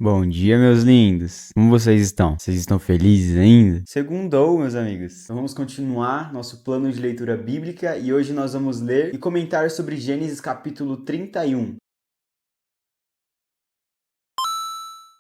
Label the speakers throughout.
Speaker 1: Bom dia, meus lindos. Como vocês estão? Vocês estão felizes ainda? Segundou, meus amigos. Então vamos continuar nosso plano de leitura bíblica e hoje nós vamos ler e comentar sobre Gênesis capítulo 31.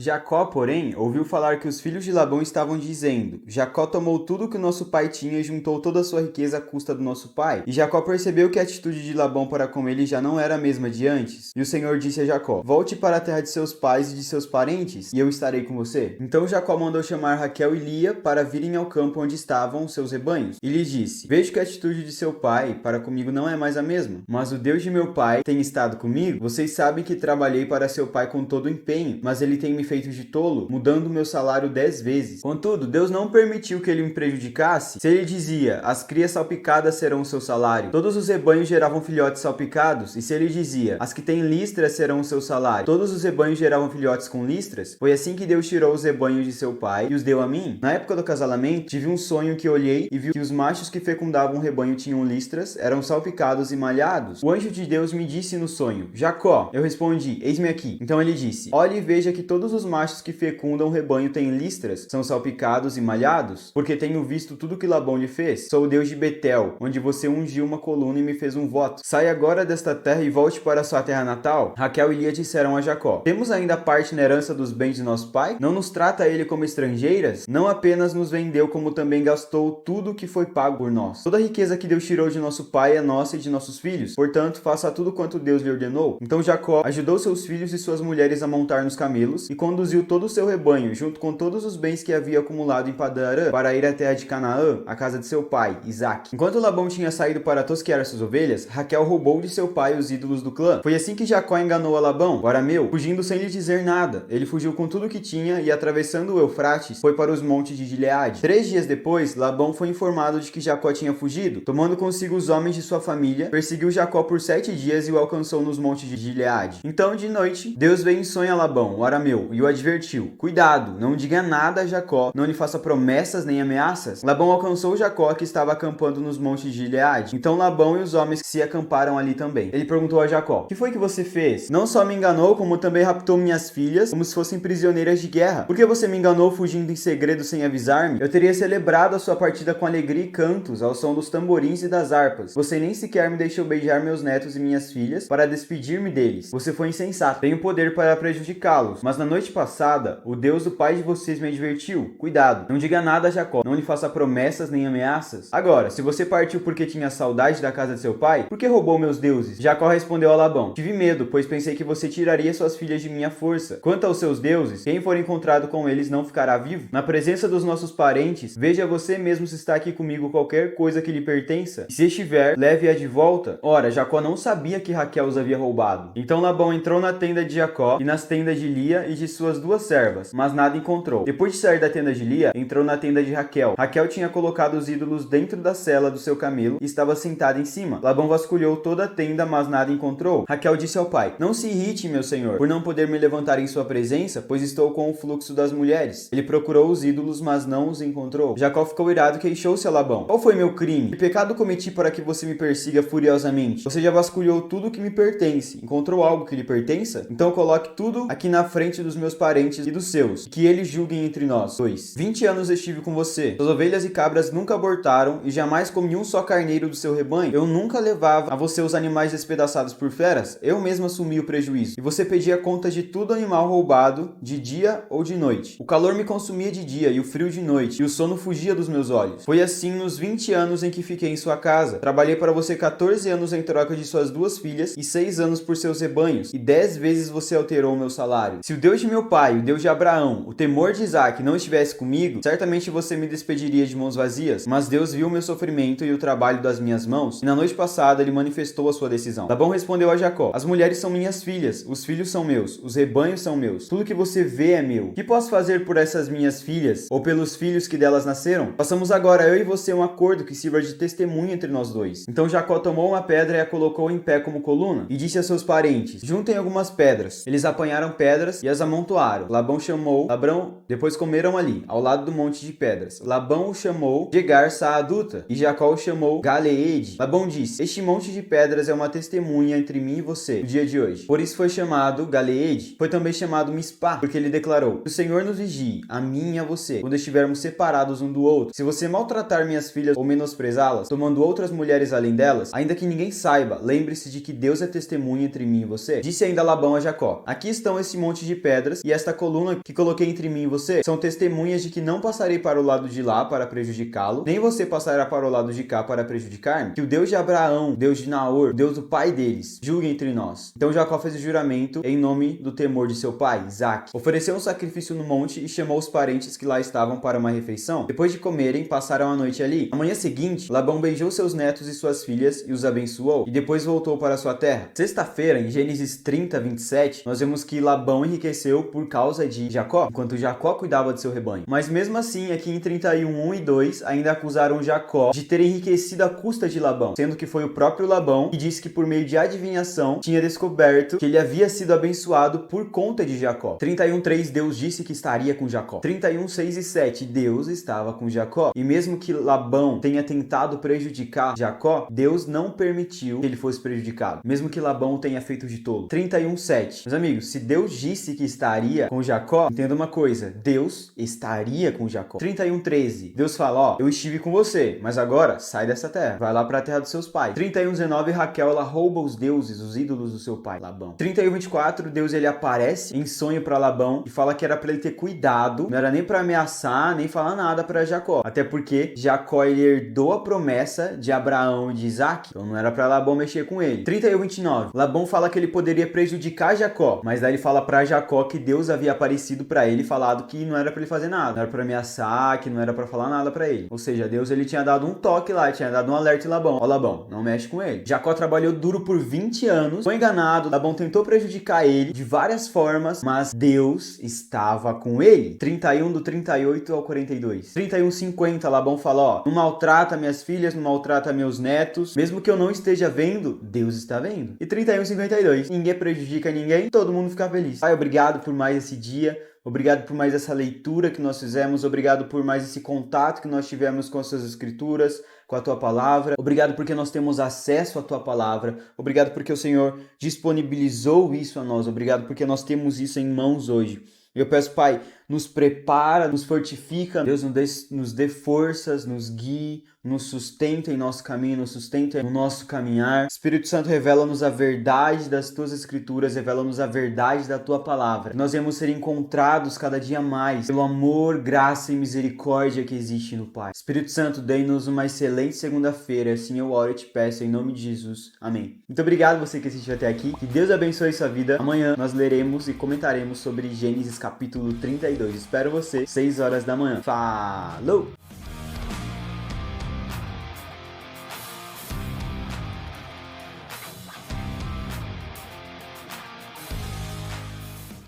Speaker 1: Jacó, porém, ouviu falar que os filhos de Labão estavam dizendo: Jacó tomou tudo que o nosso pai tinha e juntou toda a sua riqueza à custa do nosso pai. E Jacó percebeu que a atitude de Labão para com ele já não era a mesma de antes. E o Senhor disse a Jacó: Volte para a terra de seus pais e de seus parentes, e eu estarei com você. Então Jacó mandou chamar Raquel e Lia para virem ao campo onde estavam os seus rebanhos. E lhes disse: Vejo que a atitude de seu pai para comigo não é mais a mesma. Mas o Deus de meu pai tem estado comigo. Vocês sabem que trabalhei para seu pai com todo o empenho, mas ele tem me feito de tolo, mudando meu salário 10 vezes. Contudo, Deus não permitiu que ele me prejudicasse. Se ele dizia: as crias salpicadas serão o seu salário, todos os rebanhos geravam filhotes salpicados. E se ele dizia: as que têm listras serão o seu salário, todos os rebanhos geravam filhotes com listras. Foi assim que Deus tirou os rebanhos de seu pai e os deu a mim. Na época do casamento, tive um sonho que olhei e vi que os machos que fecundavam o rebanho tinham listras, eram salpicados e malhados. O anjo de Deus me disse no sonho: Jacó. Eu respondi: eis-me aqui. Então ele disse: olhe e veja que todos os machos que fecundam o rebanho têm listras, são salpicados e malhados, porque tenho visto tudo que Labão lhe fez. Sou o Deus de Betel, onde você ungiu uma coluna e me fez um voto. Sai agora desta terra e volte para sua terra natal. Raquel e Lia disseram a Jacó: temos ainda parte na herança dos bens de nosso pai? Não nos trata ele como estrangeiras? Não apenas nos vendeu, como também gastou tudo que foi pago por nós. Toda a riqueza que Deus tirou de nosso pai é nossa e de nossos filhos. Portanto, faça tudo quanto Deus lhe ordenou. Então Jacó ajudou seus filhos e suas mulheres a montar nos camelos e conduziu todo o seu rebanho, junto com todos os bens que havia acumulado em Padã-Arã, para ir à terra de Canaã, a casa de seu pai, Isaque. Enquanto Labão tinha saído para tosquear suas ovelhas, Raquel roubou de seu pai os ídolos do clã. Foi assim que Jacó enganou a Labão, o arameu, fugindo sem lhe dizer nada. Ele fugiu com tudo que tinha e, atravessando o Eufrates, foi para os montes de Gileade. 3 dias depois, Labão foi informado de que Jacó tinha fugido. Tomando consigo os homens de sua família, perseguiu Jacó por 7 dias e o alcançou nos montes de Gileade. Então, de noite, Deus veio em sonho a Labão, o arameu, e o advertiu: cuidado, não diga nada a Jacó, não lhe faça promessas nem ameaças. Labão alcançou Jacó, que estava acampando nos montes de Gileade. Então Labão e os homens que se acamparam ali também. Ele perguntou a Jacó: que foi que você fez? Não só me enganou, como também raptou minhas filhas, como se fossem prisioneiras de guerra. Por que você me enganou fugindo em segredo sem avisar-me? Eu teria celebrado a sua partida com alegria e cantos, ao som dos tamborins e das harpas. Você nem sequer me deixou beijar meus netos e minhas filhas para despedir-me deles. Você foi insensato. Tenho poder para prejudicá-los, mas na noite passada, o Deus do pai de vocês me advertiu: cuidado, não diga nada a Jacó, não lhe faça promessas nem ameaças. Agora, se você partiu porque tinha saudade da casa de seu pai, por que roubou meus deuses? Jacó respondeu a Labão: tive medo, pois pensei que você tiraria suas filhas de minha força. Quanto aos seus deuses, quem for encontrado com eles não ficará vivo. Na presença dos nossos parentes, veja você mesmo se está aqui comigo qualquer coisa que lhe pertença, e se estiver, leve-a de volta. Ora, Jacó não sabia que Raquel os havia roubado. Então Labão entrou na tenda de Jacó e nas tendas de Lia e de suas duas servas, mas nada encontrou. Depois de sair da tenda de Lia, entrou na tenda de Raquel. Raquel tinha colocado os ídolos dentro da sela do seu camelo e estava sentada em cima. Labão vasculhou toda a tenda, mas nada encontrou. Raquel disse ao pai: não se irrite, meu senhor, por não poder me levantar em sua presença, pois estou com o fluxo das mulheres. Ele procurou os ídolos, mas não os encontrou. Jacó ficou irado e queixou-se a Labão: qual foi meu crime? Que pecado cometi para que você me persiga furiosamente? Você já vasculhou tudo que me pertence. Encontrou algo que lhe pertença? Então coloque tudo aqui na frente dos meus parentes e dos seus, que eles julguem entre nós. 2. 20 anos estive com você. Suas ovelhas e cabras nunca abortaram e jamais comi um só carneiro do seu rebanho. Eu nunca levava a você os animais despedaçados por feras. Eu mesmo assumi o prejuízo. E você pedia conta de todo animal roubado, de dia ou de noite. O calor me consumia de dia e o frio de noite, e o sono fugia dos meus olhos. Foi assim nos 20 anos em que fiquei em sua casa. Trabalhei para você 14 anos em troca de suas 2 filhas e 6 anos por seus rebanhos, e 10 vezes você alterou o meu salário. Se o Deus de meu pai, o Deus de Abraão, o temor de Isaque não estivesse comigo, certamente você me despediria de mãos vazias. Mas Deus viu o meu sofrimento e o trabalho das minhas mãos, e na noite passada ele manifestou a sua decisão. Labão respondeu a Jacó: as mulheres são minhas filhas, os filhos são meus, os rebanhos são meus, tudo que você vê é meu. Que posso fazer por essas minhas filhas, ou pelos filhos que delas nasceram? Façamos agora eu e você um acordo que sirva de testemunho entre nós dois. Então Jacó tomou uma pedra e a colocou em pé como coluna, e disse a seus parentes: juntem algumas pedras. Eles apanharam pedras e as amontoaram amontoaram. Depois comeram ali, ao lado do monte de pedras. Labão o chamou Jegar Saaduta, e Jacó o chamou Galeede. Labão disse: este monte de pedras é uma testemunha entre mim e você, no dia de hoje. Por isso foi chamado Galeede. Foi também chamado Mispá, porque ele declarou: o Senhor nos vigie, a mim e a você, quando estivermos separados um do outro. Se você maltratar minhas filhas ou menosprezá-las, tomando outras mulheres além delas, ainda que ninguém saiba, lembre-se de que Deus é testemunha entre mim e você. Disse ainda Labão a Jacó: aqui estão esse monte de pedras e esta coluna que coloquei entre mim e você, são testemunhas de que não passarei para o lado de lá para prejudicá-lo, nem você passará para o lado de cá para prejudicar-me. Que o Deus de Abraão, Deus de Naor, Deus do pai deles, julgue entre nós. Então Jacó fez o juramento em nome do temor de seu pai, Isaque. Ofereceu um sacrifício no monte e chamou os parentes que lá estavam para uma refeição. Depois de comerem, passaram a noite ali. Na manhã seguinte, Labão beijou seus netos e suas filhas e os abençoou, e depois voltou para sua terra. Sexta-feira, em Gênesis 30, 27, nós vemos que Labão enriqueceu por causa de Jacó, enquanto Jacó cuidava de seu rebanho. Mas mesmo assim, aqui em 31, 1 e 2, ainda acusaram Jacó de ter enriquecido à custa de Labão, sendo que foi o próprio Labão que disse que por meio de adivinhação tinha descoberto que ele havia sido abençoado por conta de Jacó. 31, 3, Deus disse que estaria com Jacó. 31, 6 e 7, Deus estava com Jacó. E mesmo que Labão tenha tentado prejudicar Jacó, Deus não permitiu que ele fosse prejudicado, mesmo que Labão tenha feito de tolo. 31, 7. Meus amigos, se Deus disse que estaria com Jacó, entenda uma coisa: Deus estaria com Jacó. 31, 13. Deus fala: ó, eu estive com você, mas agora sai dessa terra, vai lá para a terra dos seus pais. 31, 19. Raquel, ela rouba os deuses, os ídolos do seu pai, Labão. 31, 24. Deus, ele aparece em sonho para Labão e fala que era para ele ter cuidado, não era nem para ameaçar, nem falar nada para Jacó, até porque Jacó, ele herdou a promessa de Abraão e de Isaque, então não era para Labão mexer com ele. 31, 29. Labão fala que ele poderia prejudicar Jacó, mas daí ele fala para Jacó que Deus havia aparecido para ele e falado que não era para ele fazer nada, não era para ameaçar, que não era para falar nada para ele. Ou seja, Deus, ele tinha dado um toque lá, tinha dado um alerta em Labão: ó, Labão, não mexe com ele. Jacó trabalhou duro por 20 anos, foi enganado, Labão tentou prejudicar ele de várias formas, mas Deus estava com ele. 31, do 38 ao 42. 31, 50, Labão fala: ó, não maltrata minhas filhas, não maltrata meus netos, mesmo que eu não esteja vendo, Deus está vendo. E 31, 52, ninguém prejudica ninguém, todo mundo fica feliz. Pai, obrigado por mais esse dia, obrigado por mais essa leitura que nós fizemos, obrigado por mais esse contato que nós tivemos com as suas escrituras, com a tua palavra. Obrigado porque nós temos acesso à tua palavra. Obrigado porque o Senhor disponibilizou isso a nós. Obrigado porque nós temos isso em mãos hoje. Eu peço, Pai, nos prepara, nos fortifica. Deus, nos dê forças, nos guie, nos sustenta em nosso caminho, nos sustenta no nosso caminhar. Espírito Santo, revela-nos a verdade das tuas escrituras, revela-nos a verdade da tua palavra. Nós vamos ser encontrados cada dia mais pelo amor, graça e misericórdia que existe no Pai. Espírito Santo, dê-nos uma excelente segunda-feira. Assim eu oro e te peço em nome de Jesus. Amém. Muito obrigado você que assistiu até aqui. Que Deus abençoe sua vida. Amanhã nós leremos e comentaremos sobre Gênesis capítulo 32. Espero você, 6 horas da manhã. Falou!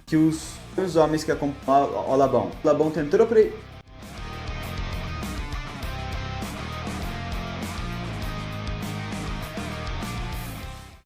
Speaker 1: Que os homens que acompanham Labão tentou